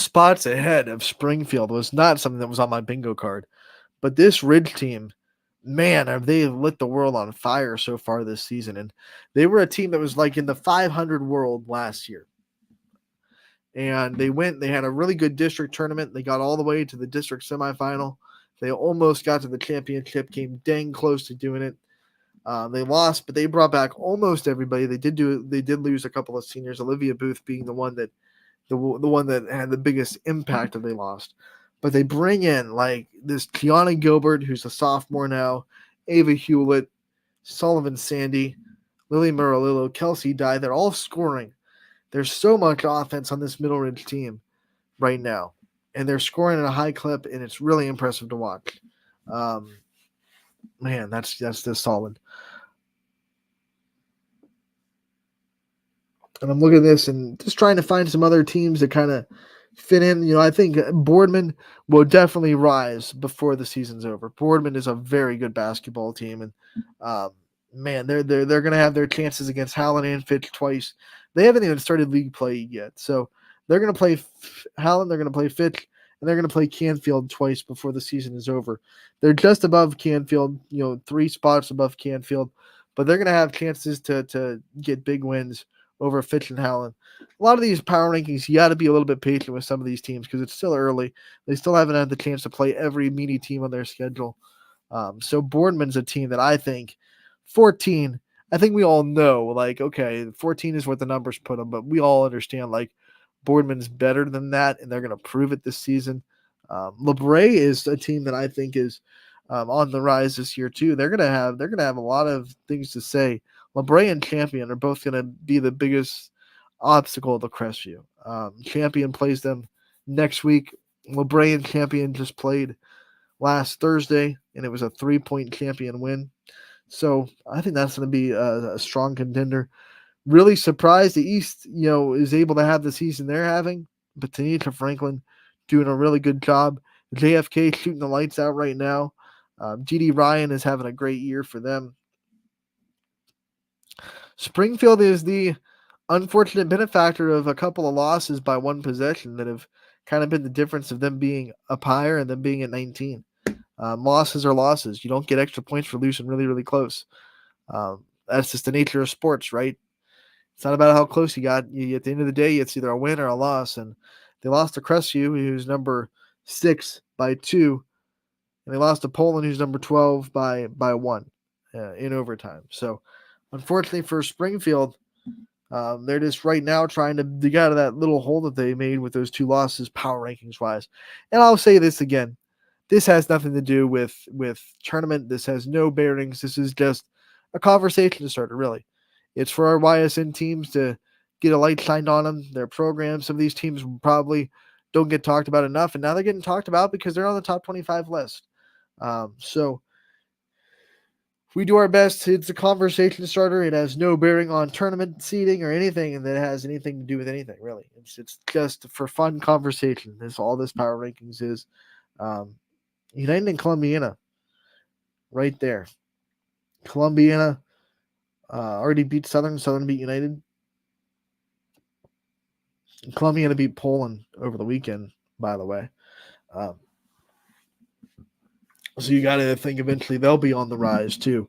spots ahead of Springfield was not something that was on my bingo card. But this Ridge team, man, have they lit the world on fire so far this season. And they were a team that was like in the 500 world last year. And they had a really good district tournament. They got all the way to the district semifinal. They almost got to the championship, came dang close to doing it. They lost, but they brought back almost everybody. They did lose a couple of seniors, Olivia Booth being the one that had the biggest impact that they lost. But they bring in like this Tiana Gilbert, who's a sophomore now, Ava Hewlett, Sullivan Sandy, Lily Murillo, Kelsey Dye. They're all scoring. There's so much offense on this Middle Ridge team right now, and they're scoring at a high clip, and it's really impressive to watch. Man, that's just solid. And I'm looking at this and just trying to find some other teams that kind of fit in. I think Boardman will definitely rise before the season's over. Boardman is a very good basketball team, and man, they're going to have their chances against Howland and Fitch twice. They haven't even started league play yet, so they're going to play Howland, they're going to play Fitch, and they're going to play Canfield twice before the season is over. They're just above Canfield, 3 spots above Canfield, but they're going to have chances to get big wins over Fitch and Howland. A lot of these power rankings, you got to be a little bit patient with some of these teams because it's still early. They still haven't had the chance to play every meaty team on their schedule. So Boardman's a team that I think 14, I think we all know, like, okay, 14 is what the numbers put them, but we all understand, like, Boardman's better than that, and they're going to prove it this season. LeBray is a team that I think is on the rise this year too. They're gonna have a lot of things to say. LeBray and Champion are both going to be the biggest obstacle to Crestview. Champion plays them next week. LeBray and Champion just played last Thursday, and it was a 3-point Champion win. So I think that's going to be a strong contender. Really surprised the East, is able to have the season they're having. But Tanisha Franklin doing a really good job. JFK shooting the lights out right now. GD Ryan is having a great year for them. Springfield is the unfortunate benefactor of a couple of losses by one possession that have kind of been the difference of them being up higher and them being at 19. Losses are losses. You don't get extra points for losing really, really close. That's just the nature of sports, right? It's not about how close you got. At the end of the day, it's either a win or a loss. And they lost to Crestview, who's number 6 by 2. And they lost to Poland, who's number 12 by 1 in overtime. So, unfortunately for Springfield, they're just right now trying to dig out of that little hole that they made with those 2 losses power rankings wise. And I'll say this again. This has nothing to do with tournament. This has no bearings. This is just a conversation starter, really. It's for our YSN teams to get a light shined on them, their programs. Some of these teams probably don't get talked about enough, and now they're getting talked about because they're on the top 25 list. So we do our best. It's a conversation starter. It has no bearing on tournament seeding or anything that has anything to do with anything, really. It's just for fun conversation. That's all this power rankings is. United and Columbiana, right there. Columbiana already beat Southern. Southern beat United. Columbiana beat Poland over the weekend, by the way. So you got to think eventually they'll be on the rise too.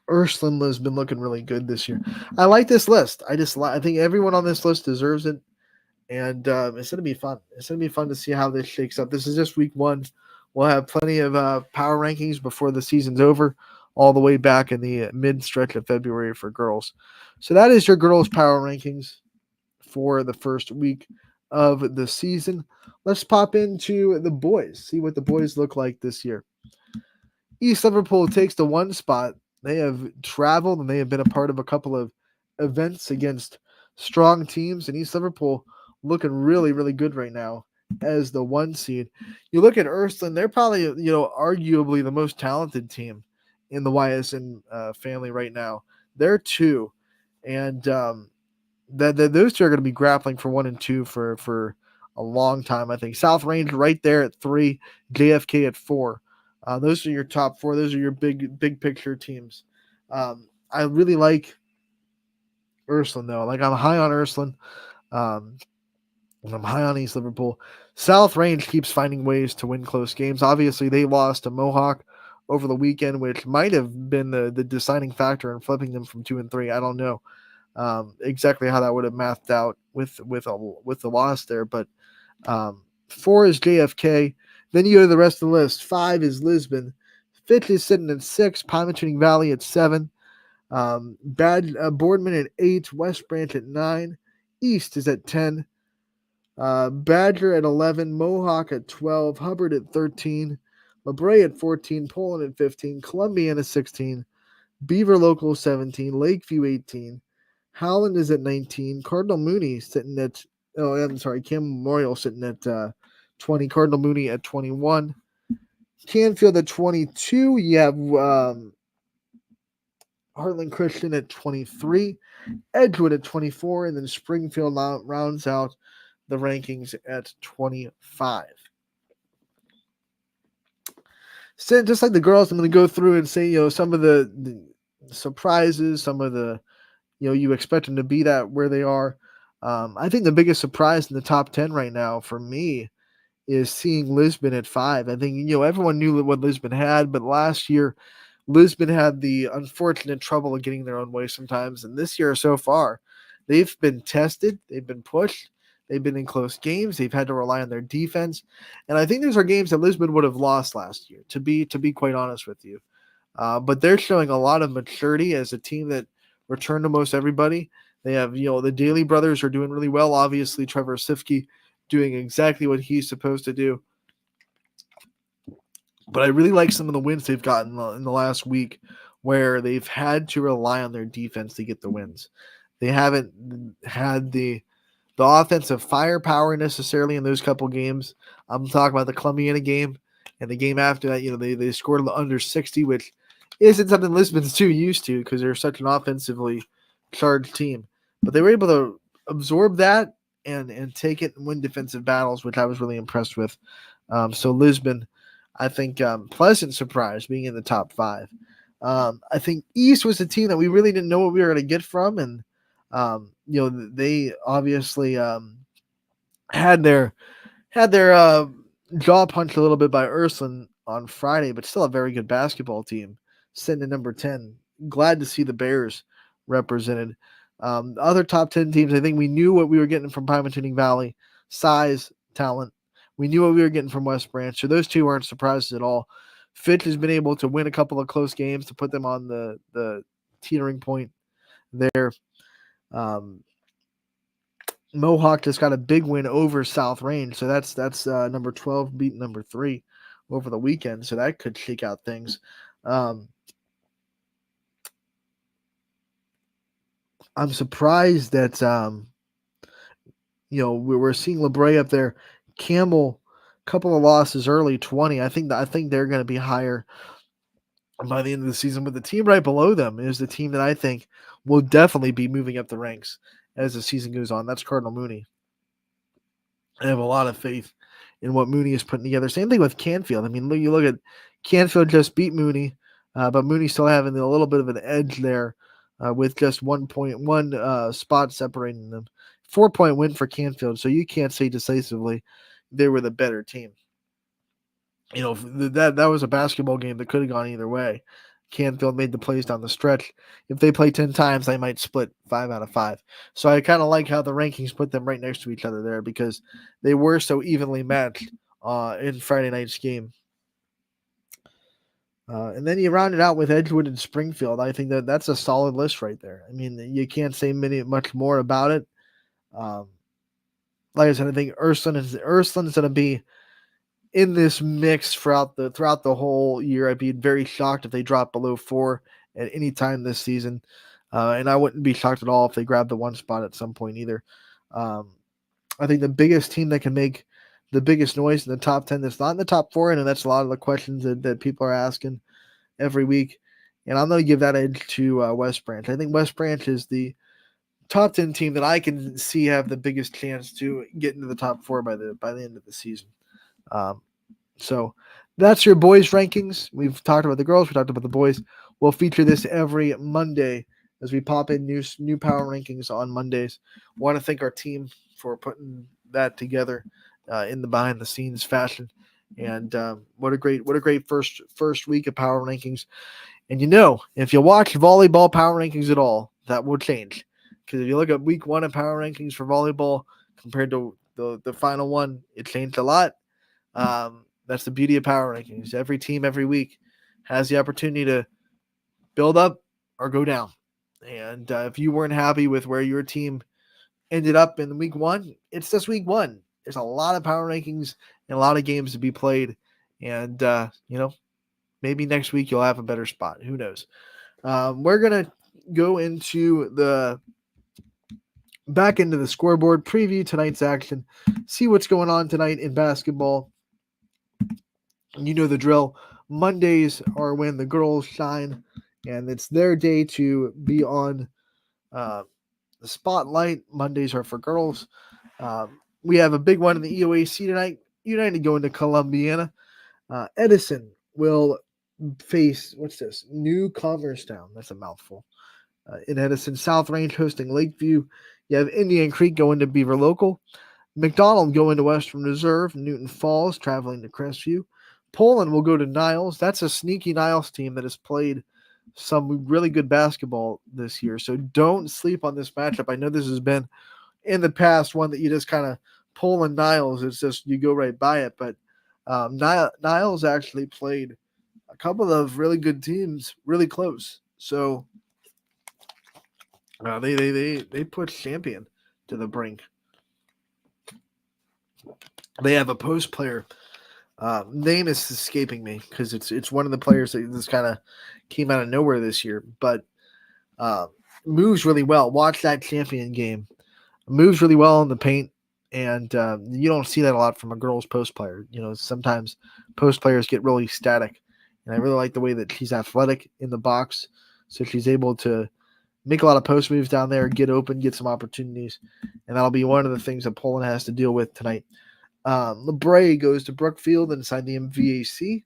Ursuline has been looking really good this year. I like this list. I think everyone on this list deserves it, and it's going to be fun. It's going to be fun to see how this shakes up. This is just week 1. We'll have plenty of power rankings before the season's over, all the way back in the mid-stretch of February for girls. So that is your girls' power rankings for the first week of the season. Let's pop into the boys, see what the boys look like this year. East Liverpool takes the 1 spot. They have traveled and they have been a part of a couple of events against strong teams, and East Liverpool looking really, really good right now as the 1 seed. You look at Ursuline, they're probably, arguably the most talented team in the YSN family right now. They're 2, and those 2 are going to be grappling for 1 and 2 for a long time, I think. South Range right there at 3, JFK at 4. Those are your top 4. Those are your big picture teams. I really like Ursuline, though. I'm high on Ursuline. And I'm high on East Liverpool. South Range keeps finding ways to win close games. Obviously, they lost to Mohawk over the weekend, which might have been the deciding factor in flipping them from 2 and 3. I don't know exactly how that would have mathed out with the loss there, but 4 is JFK. Then you go to the rest of the list. 5 is Lisbon. Fitch is sitting at 6. Pymatuning Valley at 7. Boardman at 8. West Branch at 9. East is at 10. Badger at 11. Mohawk at 12. Hubbard at 13. LeBray at 14. Poland at 15. Columbiana 16. Beaver Local 17. Lakeview 18. Howland is at 19. Cardinal Mooney sitting at Cam Memorial sitting at 20. Cardinal Mooney at 21. Canfield at 22. You have Heartland Christian at 23. Edgewood at 24. And then Springfield rounds out the rankings at 25. So just like the girls, I'm going to go through and say, some of the surprises, some of the, you expect them to be that where they are. I think the biggest surprise in the top 10 right now for me is seeing Lisbon at 5. I think, everyone knew what Lisbon had, but last year Lisbon had the unfortunate trouble of getting their own way sometimes. And this year so far, they've been tested, they've been pushed, they've been in close games, they've had to rely on their defense. And I think those are games that Lisbon would have lost last year, to be quite honest with you. But they're showing a lot of maturity as a team that returned to most everybody. They have, the Daly brothers are doing really well. Obviously, Trevor Sifke doing exactly what he's supposed to do. But I really like some of the wins they've gotten in the last week where they've had to rely on their defense to get the wins. They haven't had the offensive firepower necessarily in those couple games. I'm talking about the Columbiana game and the game after that. They scored under 60, which isn't something Lisbon's too used to because they're such an offensively charged team. But they were able to absorb that and take it and win defensive battles, which I was really impressed with. So Lisbon, I think, pleasant surprise being in the top 5. I think East was a team that we really didn't know what we were going to get from, and they obviously had their jaw punched a little bit by Ysn on Friday, but still a very good basketball team, sitting at number 10. Glad to see the Bears represented. Other top 10 teams, I think we knew what we were getting from Pymatuning Valley, size, talent. We knew what we were getting from West Branch, so those two aren't surprises at all. Fitch has been able to win a couple of close games to put them on the teetering point there. Mohawk just got a big win over South Range, so that's number 12 beating number 3 over the weekend, so that could shake out things. I'm surprised that we're seeing LeBray up there. Campbell, couple of losses early, 20. I think they're going to be higher by the end of the season. But the team right below them is the team that I think will definitely be moving up the ranks as the season goes on. That's Cardinal Mooney. I have a lot of faith in what Mooney is putting together. Same thing with Canfield. I mean, you look at Canfield just beat Mooney, but Mooney still having a little bit of an edge there with just 1.1 spot separating them. 4-point win for Canfield, so you can't say decisively they were the better team. That was a basketball game that could have gone either way. Canfield made the plays down the stretch. If they play 10 times, they might split 5 out of 5. So I kind of like how the rankings put them right next to each other there because they were so evenly matched in Friday night's game. And then you round it out with Edgewood and Springfield. I think that's a solid list right there. I mean, you can't say much more about it. Like I said, I think Ysn's going to be in this mix throughout the whole year. I'd be very shocked if they drop below 4 at any time this season. And I wouldn't be shocked at all if they grab the 1 spot at some point either. I think the biggest team that can make the biggest noise in the top 10 that's not in the top 4, and that's a lot of the questions that people are asking every week. And I'm going to give that edge to West Branch. I think West Branch is the top 10 team that I can see have the biggest chance to get into the top 4 by the end of the season. So that's your boys rankings. We've talked about the girls. We talked about the boys. We'll feature this every Monday as we pop in new power rankings on Mondays. Want to thank our team for putting that together in the behind the scenes fashion. And what a great first week of power rankings. And if you watch volleyball power rankings at all, that will change. Because if you look at week 1 of power rankings for volleyball compared to the final one, it changed a lot. That's the beauty of power rankings. Every team every week has the opportunity to build up or go down. And if you weren't happy with where your team ended up in week 1, it's just week 1. There's a lot of power rankings and a lot of games to be played. And, maybe next week you'll have a better spot. Who knows? We're going to go back into the scoreboard, preview tonight's action, see what's going on tonight in basketball. You know the drill. Mondays are when the girls shine, and it's their day to be on the spotlight. Mondays are for girls. We have a big one in the EOAC tonight. United going to Columbiana. Edison will face, New Commercetown. That's a mouthful. In Edison, South Range hosting Lakeview. You have Indian Creek going to Beaver Local. McDonald going to Western Reserve. Newton Falls traveling to Crestview. Poland will go to Niles. That's a sneaky Niles team that has played some really good basketball this year. So don't sleep on this matchup. I know this has been in the past one that you just kind of pull in Niles. It's just you go right by it. But Niles actually played a couple of really good teams really close. So they put Champion to the brink. They have a post player. Name is escaping me because it's one of the players that just kind of came out of nowhere this year. But moves really well. Watch that champion game. Moves really well in the paint, and you don't see that a lot from a girls post player. Sometimes post players get really static, and I really like the way that she's athletic in the box, so she's able to make a lot of post moves down there, get open, get some opportunities, and that'll be one of the things that Poland has to deal with tonight. LeBray goes to Brookfield inside the MVAC.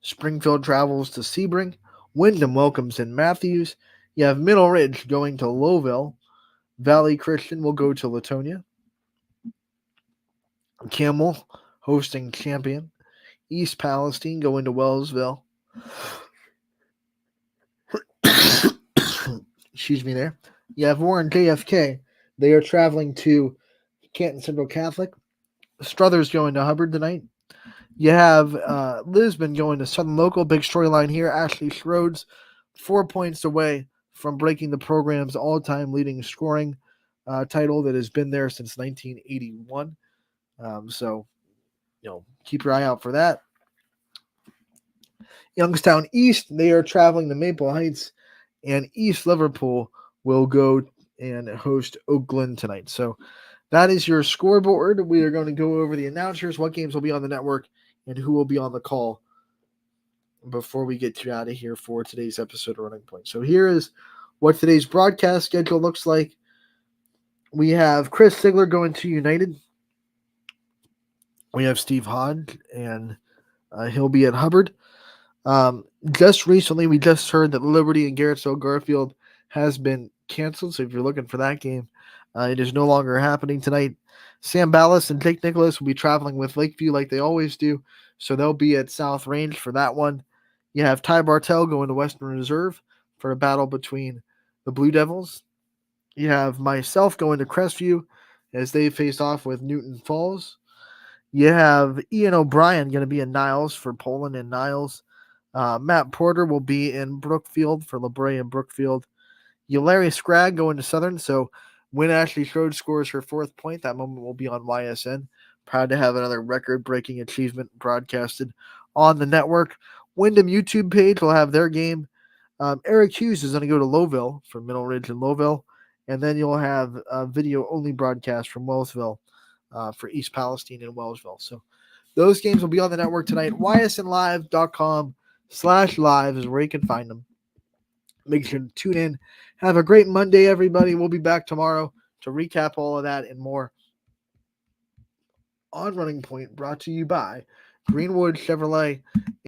Springfield travels to Sebring. Wyndham welcomes in Matthews. You have Middle Ridge going to Lowville. Valley Christian will go to Latonia. Camel hosting Champion. East Palestine going to Wellsville. Excuse me there. You have Warren JFK. They are traveling to Canton Central Catholic. Struthers going to Hubbard tonight. You have Lisbon going to Southern Local. Big storyline here. Ashley Schroeds, 4 points away from breaking the program's all-time leading scoring title that has been there since 1981. So, keep your eye out for that. Youngstown East, they are traveling to Maple Heights, and East Liverpool will go and host Oakland tonight. So that is your scoreboard. We are going to go over the announcers, what games will be on the network, and who will be on the call before we get you out of here for today's episode of Running Point. So here is what today's broadcast schedule looks like. We have Chris Sigler going to United. We have Steve Hodge, and he'll be at Hubbard. Just recently, we just heard that Liberty and Garrettsville Garfield has been canceled. So if you're looking for that game, it is no longer happening tonight. Sam Ballas and Jake Nicholas will be traveling with Lakeview like they always do. So they'll be at South Range for that one. You have Ty Bartell going to Western Reserve for a battle between the Blue Devils. You have myself going to Crestview as they face off with Newton Falls. You have Ian O'Brien going to be in Niles for Poland and Niles. Matt Porter will be in Brookfield for LeBray and Brookfield. Larry Scragg going to Southern. So when Ashley Schroed scores her 4th point, that moment will be on YSN. Proud to have another record-breaking achievement broadcasted on the network. Wyndham YouTube page will have their game. Eric Hughes is going to go to Lowville for Middle Ridge and Lowville. And then you'll have a video-only broadcast from Wellsville for East Palestine and Wellsville. So those games will be on the network tonight. ysnlive.com/live is where you can find them. Make sure to tune in. Have a great Monday, everybody. We'll be back tomorrow to recap all of that and more on Running Point, brought to you by Greenwood Chevrolet